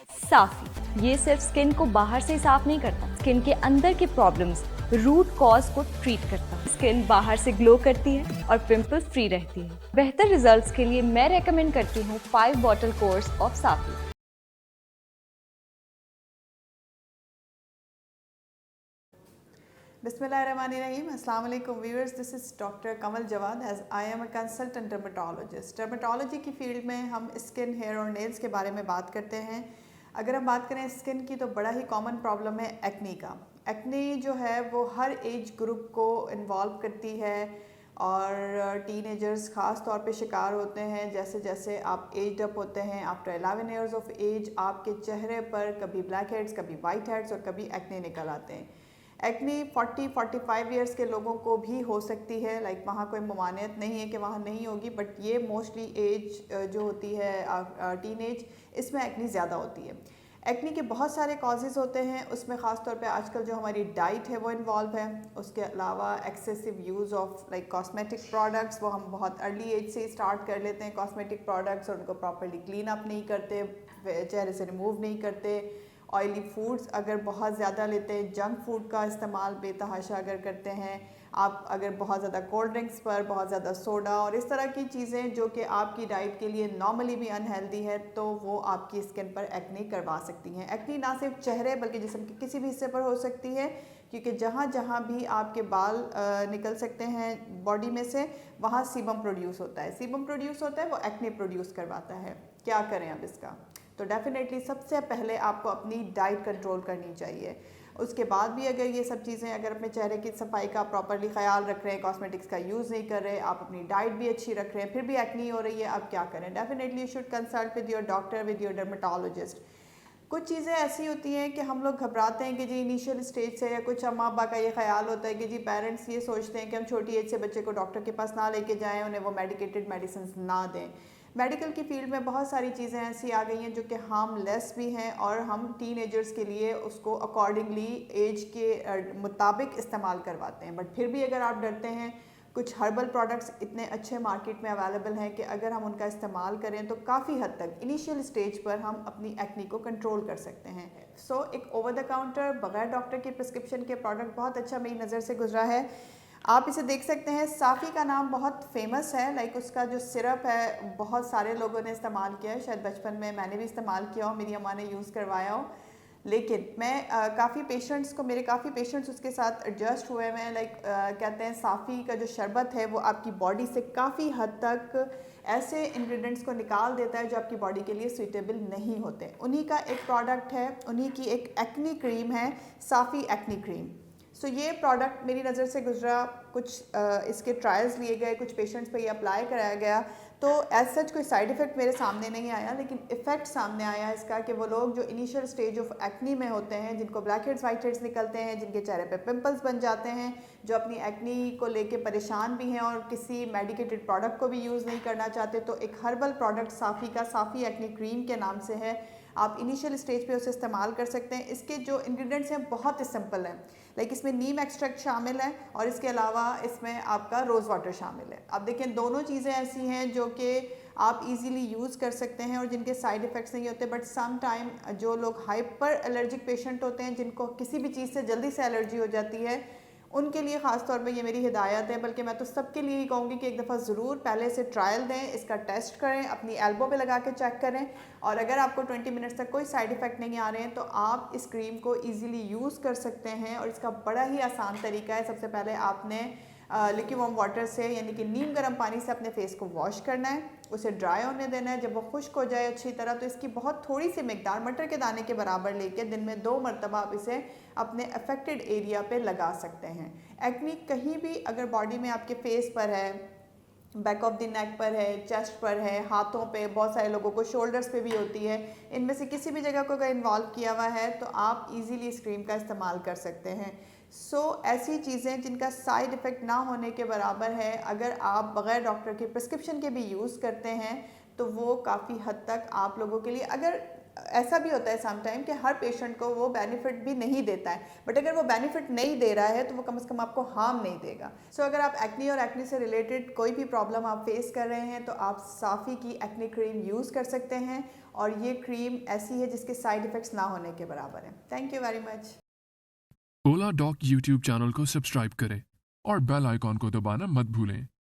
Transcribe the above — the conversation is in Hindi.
साफी ये सिर्फ स्किन को बाहर से साफ नहीं करता, स्किन के अंदर के प्रॉब्लम्स, रूट कॉज को ट्रीट करता है। स्किन बाहर से ग्लो करती है और पिंपल फ्री रहती है। बेहतर रिजल्ट्स के लिए मैं रेकमेंड करती हूँ 5 bottle course of Safi. Bismillahirrahmanirrahim. Assalamu alaikum viewers. This is Dr. Kamal Jawad as I am a consultant dermatologist. Dermatology की फील्ड में हम स्किन, हेयर और नेल्स के बारे में बात करते हैं। अगर हम बात करें स्किन की तो बड़ा ही कॉमन प्रॉब्लम है एक्ने का। एक्ने जो है वो हर एज ग्रुप को इन्वॉल्व करती है और टीनेजर्स ख़ास तौर पे शिकार होते हैं। जैसे जैसे आप एज अप होते हैं, आफ्टर 11 ईयर्स ऑफ एज आपके चेहरे पर कभी ब्लैक हेड्स, कभी वाइट हेड्स और कभी एक्ने निकल आते हैं। एक्ने 40-45 ईयर्स के लोगों को भी हो सकती है, लाइक वहाँ कोई ममानियत नहीं है कि वहाँ नहीं होगी, बट ये मोस्टली एज जो होती है टीनेज, इसमें एक्ने ज़्यादा होती है। एक्ने के बहुत सारे कॉजेज़ होते हैं, उसमें ख़ास तौर पे आजकल जो हमारी डाइट है वो इन्वॉल्व है। उसके अलावा excessive use of like cosmetic products, वो हम बहुत अर्ली एज से स्टार्ट कर लेते हैं कॉस्मेटिक प्रोडक्ट्स और उनको प्रॉपरली क्लीन अप नहीं करते, चेहरे से रिमूव नहीं करते। ऑयली फूड्स अगर बहुत ज़्यादा लेते हैं, जंक फूड का इस्तेमाल बेतहाशा अगर करते हैं आप, अगर बहुत ज़्यादा कोल्ड ड्रिंक्स पर, बहुत ज़्यादा सोडा और इस तरह की चीज़ें जो कि आपकी डाइट के लिए नॉर्मली भी अनहेल्दी है, तो वो आपकी स्किन पर एक्ने करवा सकती हैं। एक्ने ना सिर्फ चेहरे बल्कि जिस्म के किसी भी हिस्से पर हो सकती है, क्योंकि जहाँ जहाँ भी आपके बाल निकल सकते हैं बॉडी में से, वहाँ सीबम प्रोड्यूस होता है। सीबम प्रोड्यूस होता है, वो एक्ने प्रोड्यूस करवाता है। क्या करें अब इसका? तो डेफिनेटली सबसे पहले आपको अपनी डाइट कंट्रोल करनी चाहिए। उसके बाद भी अगर ये सब चीज़ें, अगर अपने चेहरे की सफाई का प्रॉपरली ख्याल रख रहे हैं, कॉस्मेटिक्स का यूज़ नहीं कर रहे, आप अपनी डाइट भी अच्छी रख रहे हैं, फिर भी एक्ने हो रही है, अब क्या करें? Definitely you should consult with your doctor, with your dermatologist. कुछ चीज़ें ऐसी होती हैं कि हम लोग घबराते हैं कि जी इनिशियल स्टेज से, या कुछ अम्मा अब्बा का ये ख्याल होता है कि जी पेरेंट्स ये सोचते हैं कि हम छोटी एज से बच्चे को डॉक्टर के पास ना लेके जाएं, उन्हें वो मेडिकेटेड मेडिसिन ना दें। मेडिकल की फील्ड में बहुत सारी चीज़ें ऐसी आ गई हैं जो कि हार्मलेस भी हैं और हम टीनेजर्स के लिए उसको अकॉर्डिंगली एज के मुताबिक इस्तेमाल करवाते हैं। बट फिर भी अगर आप डरते हैं, कुछ हर्बल प्रोडक्ट्स इतने अच्छे मार्केट में अवेलेबल हैं कि अगर हम उनका इस्तेमाल करें तो काफ़ी हद तक इनिशियल स्टेज पर हम अपनी एक्ने को कंट्रोल कर सकते हैं। सो एक ओवर द काउंटर बगैर डॉक्टर के प्रिस्क्रिप्शन के प्रोडक्ट बहुत अच्छा मेरी नज़र से गुजरा है। आप इसे देख सकते हैं। साफ़ी का नाम बहुत फेमस है, लाइक उसका जो सिरप है बहुत सारे लोगों ने इस्तेमाल किया है, शायद बचपन में मैंने भी इस्तेमाल किया हो, मेरी अम्मा ने यूज़ करवाया हो। लेकिन मैं काफ़ी पेशेंट्स को, मेरे काफ़ी पेशेंट्स उसके साथ एडजस्ट हुए हैं। लाइक कहते हैं साफ़ी का जो शरबत है वो आपकी बॉडी से काफ़ी हद तक ऐसे इंग्रेडिएंट्स को निकाल देता है जो आपकी बॉडी के लिए सूटेबल नहीं होते। उन्हीं का एक प्रोडक्ट है, उन्हीं की एक एक्ने क्रीम है, साफ़ी एक्ने क्रीम। सो ये प्रोडक्ट मेरी नज़र से गुजरा, कुछ इसके ट्रायल्स लिए गए, कुछ पेशेंट्स पे ये अप्लाई कराया गया, तो एज सच कोई साइड इफ़ेक्ट मेरे सामने नहीं आया, लेकिन इफ़ेक्ट सामने आया इसका कि वो लोग जो इनिशियल स्टेज ऑफ एक्ने में होते हैं, जिनको ब्लैक हेड्स वाइट हेड्स निकलते हैं, जिनके चेहरे पे पिंपल्स बन जाते हैं, जो अपनी एक्ने को लेके परेशान भी हैं और किसी मेडिकेटेड प्रोडक्ट को भी यूज़ नहीं करना चाहते, तो एक हर्बल प्रोडक्ट साफ़ी का साफ़ी एक्ने क्रीम के नाम से है, आप इनिशियल स्टेज पे उसे इस्तेमाल कर सकते हैं। इसके जो इंग्रेडिएंट्स हैं बहुत ही सिंपल हैं, लाइक इसमें नीम एक्सट्रैक्ट शामिल है और इसके अलावा इसमें आपका रोज़ वाटर शामिल है। अब देखें, दोनों चीज़ें ऐसी हैं जो कि आप इजीली यूज़ कर सकते हैं और जिनके साइड इफ़ेक्ट्स नहीं होते। बट सम टाइम जो लोग हाइपर एलर्जिक पेशेंट होते हैं, जिनको किसी भी चीज़ से जल्दी से एलर्जी हो जाती है, उनके लिए ख़ास तौर पे ये मेरी हिदायत है। बल्कि मैं तो सबके लिए ही कहूँगी कि एक दफ़ा ज़रूर पहले से ट्रायल दें, इसका टेस्ट करें, अपनी एल्बो पे लगा के चेक करें, और अगर आपको 20 मिनट्स तक कोई साइड इफ़ेक्ट नहीं आ रहे हैं तो आप इस क्रीम को ईज़िली यूज़ कर सकते हैं। और इसका बड़ा ही आसान तरीका है। सबसे पहले आपने लिक्विड वार्म वाटर से, यानी कि नीम गर्म पानी से अपने फेस को वॉश करना है, उसे ड्राई होने देना है। जब वो खुश्क हो जाए अच्छी तरह, तो इसकी बहुत थोड़ी सी मिकदार मटर के दाने के बराबर लेके दिन में 2 मरतबा आप इसे अपने अफेक्टेड एरिया पे लगा सकते हैं। एक्ने कहीं भी अगर बॉडी में आपके फेस पर है, बैक ऑफ द नेक पर है, चेस्ट पर है, हाथों पे, बहुत सारे लोगों को शोल्डर्स पे भी होती है, इनमें से किसी भी जगह को अगर इन्वॉल्व किया हुआ है तो आप इजीली इस क्रीम का इस्तेमाल कर सकते हैं। ऐसी चीज़ें जिनका साइड इफ़ेक्ट ना होने के बराबर है, अगर आप बग़ैर डॉक्टर के प्रिस्क्रिप्शन के भी यूज़ करते हैं तो वो काफ़ी हद तक आप लोगों के लिए, अगर ऐसा भी होता है समटाइम कि हर पेशेंट को वो बेनिफिट भी नहीं देता है, बट अगर वो बेनिफिट नहीं दे रहा है तो वो कम से कम आपको हार्म नहीं देगा। सो अगर आप एक्ने और एक्ने से रिलेटेड कोई भी प्रॉब्लम आप फेस कर रहे हैं तो आप साफ़ी की एक्ने क्रीम यूज़ कर सकते हैं, और ये क्रीम ऐसी है जिसके साइड इफ़ेक्ट्स ना होने के बराबर है। Thank you very much. ओला डॉक यूट्यूब चैनल को सब्सक्राइब करें और बेल आइकॉन को दबाना मत भूलें।